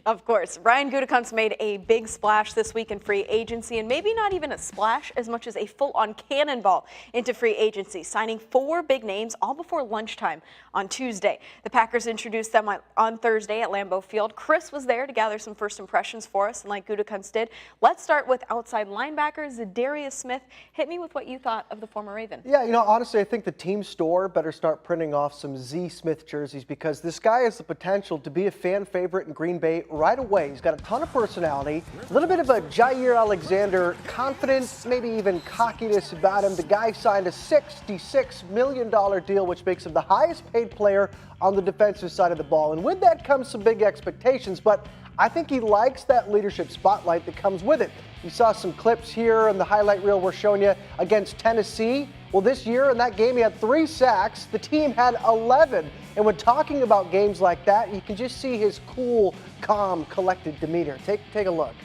Of course, Brian Gutekunst made a big splash this week in free agency, and maybe not even a splash as much as a full-on cannonball into free agency, signing 4 big names all before lunchtime on Tuesday. The Packers introduced them on Thursday at Lambeau Field. Chris was there to gather some first impressions for us, and like Gutekunst did, let's start with outside linebacker Zadarius Smith. Hit me with what you thought of the former Raven. Yeah, honestly, I think the team store better start printing off some Z Smith jerseys because this guy has the potential to be a fan favorite in Green Bay right away. He's got a ton of personality, a little bit of a Jair Alexander confidence, maybe even cockiness about him. The guy signed a $66 million deal, which makes him the highest paid player on the defensive side of the ball. And with that comes some big expectations, but I think he likes that leadership spotlight that comes with it. You saw some clips here in the highlight reel we're showing you against Tennessee. Well, this year in that game, he had 3 sacks. The team had 11. And when talking about games like that, you can just see his cool, calm, collected demeanor. Take a look.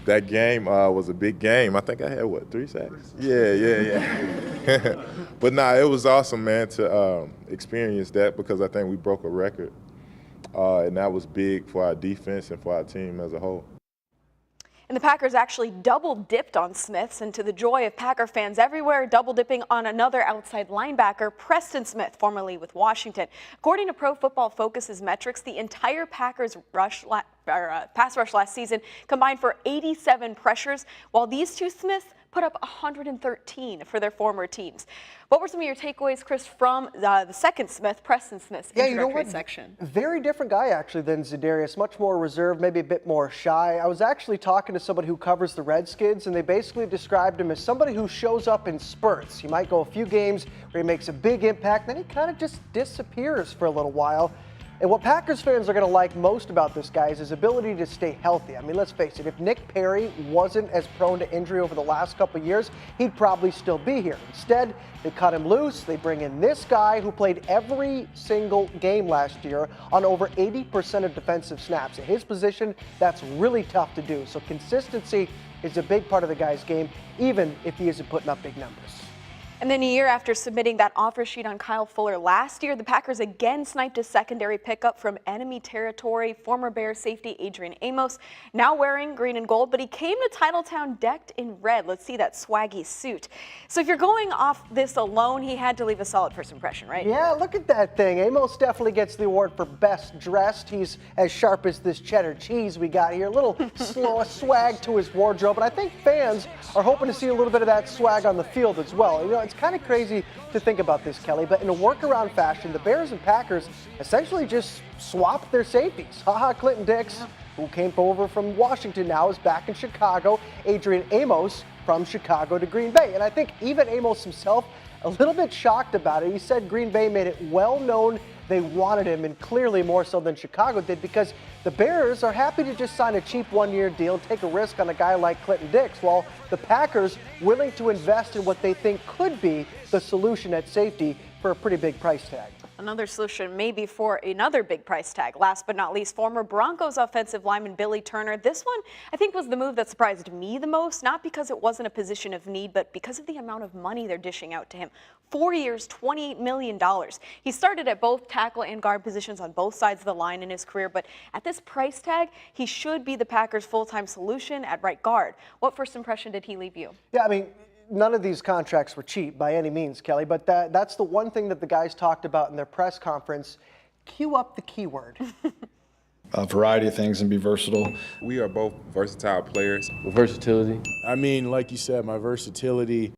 That game was a big game. I think I had, 3 sacks? Yeah. But nah, it was awesome, man, to experience that because I think we broke a record. And that was big for our defense and for our team as a whole. And the Packers actually double-dipped on Smiths, and to the joy of Packer fans everywhere, double-dipping on another outside linebacker, Preston Smith, formerly with Washington. According to Pro Football Focus's metrics, the entire Packers pass rush last season combined for 87 pressures, while these two Smiths put up 113 for their former teams. What were some of your takeaways, Chris, from the second Smith, Preston Smith's introductory section? Very different guy, actually, than Zadarius. Much more reserved, maybe a bit more shy. I was actually talking to somebody who covers the Redskins, and they basically described him as somebody who shows up in spurts. He might go a few games where he makes a big impact, then he kind of just disappears for a little while. And what Packers fans are going to like most about this guy is his ability to stay healthy. I mean, let's face it, if Nick Perry wasn't as prone to injury over the last couple of years, he'd probably still be here. Instead, they cut him loose. They bring in this guy who played every single game last year on over 80% of defensive snaps. At his position, that's really tough to do. So consistency is a big part of the guy's game, even if he isn't putting up big numbers. And then a year after submitting that offer sheet on Kyle Fuller last year, the Packers again sniped a secondary pickup from enemy territory, former Bears safety Adrian Amos, now wearing green and gold, but he came to Titletown decked in red. Let's see that swaggy suit. So if you're going off this alone, he had to leave a solid first impression, right? Yeah, look at that thing. Amos definitely gets the award for best dressed. He's as sharp as this cheddar cheese we got here. A little slow swag to his wardrobe, and I think fans are hoping to see a little bit of that swag on the field as well. It's kind of crazy to think about this, Kelly, but in a workaround fashion, the Bears and Packers essentially just swapped their safeties. Clinton Dix, who came over from Washington now, is back in Chicago. Adrian Amos from Chicago to Green Bay. And I think even Amos himself, a little bit shocked about it. He said Green Bay made it well known they wanted him, and clearly more so than Chicago did, because the Bears are happy to just sign a cheap one-year deal and take a risk on a guy like Clinton Dix, while the Packers willing to invest in what they think could be the solution at safety for a pretty big price tag. Another solution maybe for another big price tag. Last but not least, former Broncos offensive lineman Billy Turner. This one, I think, was the move that surprised me the most, not because it wasn't a position of need, but because of the amount of money they're dishing out to him. 4 years, $28 million. He started at both tackle and guard positions on both sides of the line in his career, but at this price tag, he should be the Packers' full-time solution at right guard. What first impression did he leave you? Yeah, I mean, none of these contracts were cheap by any means, Kelly, but that's the one thing that the guys talked about in their press conference. Cue up the keyword. A variety of things and be versatile. We are both versatile players. Versatility. I mean, like you said, my versatility.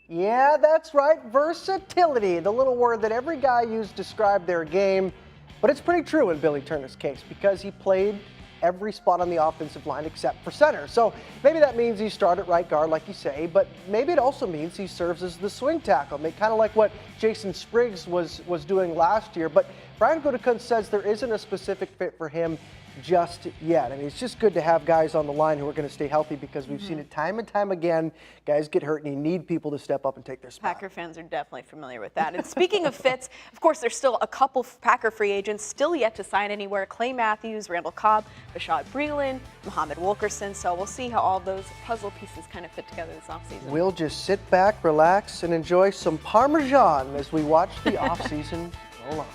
Yeah, that's right, versatility, the little word that every guy used to describe their game. But it's pretty true in Billy Turner's case because he played every spot on the offensive line except for center. So maybe that means he started at right guard, like you say, but maybe it also means he serves as the swing tackle, kind of like what Jason Spriggs was doing last year. But Brian Gutekunst says there isn't a specific fit for him just yet. I mean, it's just good to have guys on the line who are going to stay healthy because we've seen it time and time again. Guys get hurt and you need people to step up and take their spot. Packer fans are definitely familiar with that. And speaking of fits, of course, there's still a couple Packer free agents still yet to sign anywhere. Clay Matthews, Randall Cobb, Bashaud Breeland, Muhammad Wilkerson. So we'll see how all those puzzle pieces kind of fit together this offseason. We'll just sit back, relax, and enjoy some Parmesan as we watch the offseason roll on.